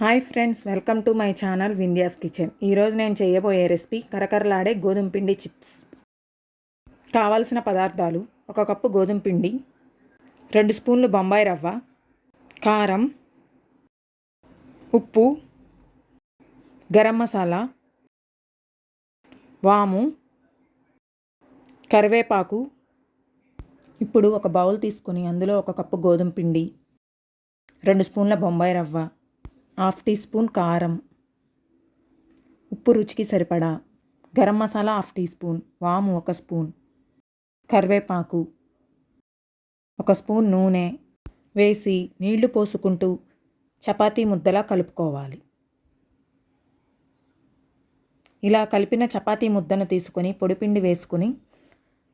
Hi friends, welcome to my channel Vindhya's kitchen. ఈరోజు నేను చేయబోయే రెసిపీ కరకరలాడే గోధుమ పిండి చిప్స్. కావాల్సిన పదార్థాలు: 1 కప్పు గోధుమ పిండి, 2 స్పూన్లు బొంబాయి రవ్వ, కారం, ఉప్పు, గరం మసాలా, వాము, కరివేపాకు. ఇప్పుడు ఒక బౌల్ తీసుకొని అందులో 1 కప్పు గోధుమ పిండి, 2 స్పూన్ల బొంబాయి రవ్వ, 1/2 టీ స్పూన్ కారం, ఉప్పు రుచికి సరిపడా, గరం మసాలా 1/2 టీ స్పూన్, వాము 1 స్పూన్, కరివేపాకు, 1 స్పూన్ నూనె వేసి నీళ్లు పోసుకుంటూ చపాతీ ముద్దలా కలుపుకోవాలి. ఇలా కలిపిన చపాతీ ముద్దను తీసుకొని పొడిపిండి వేసుకుని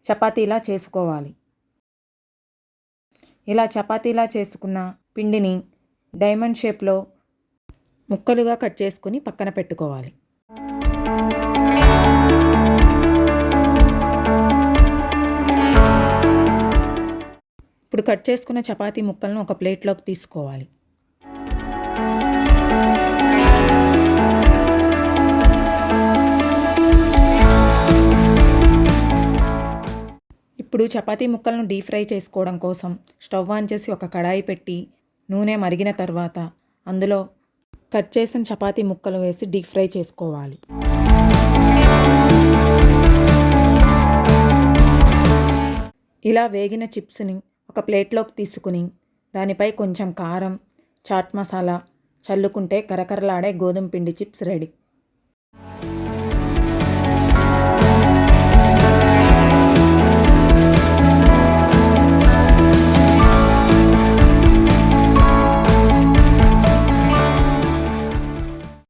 చపాతీలా చేసుకోవాలి. ఇలా చపాతీలా చేసుకున్న పిండిని డైమండ్ షేప్లో ముక్కలుగా కట్ చేసుకుని పక్కన పెట్టుకోవాలి. ఇప్పుడు కట్ చేసుకున్న చపాతీ ముక్కలను ఒక ప్లేట్లోకి తీసుకోవాలి. ఇప్పుడు చపాతీ ముక్కలను డీప్ ఫ్రై చేసుకోవడం కోసం స్టవ్ ఆన్ చేసి ఒక కడాయి పెట్టి నూనె మరిగిన తర్వాత అందులో కట్ చేసిన చపాతీ ముక్కలు వేసి డీప్ ఫ్రై చేసుకోవాలి. ఇలా వేగిన చిప్స్ని ఒక ప్లేట్లోకి తీసుకుని దానిపై కొంచెం కారం, చాట్ మసాలా చల్లుకుంటే కరకరలాడే గోధుమ పిండి చిప్స్ రెడీ.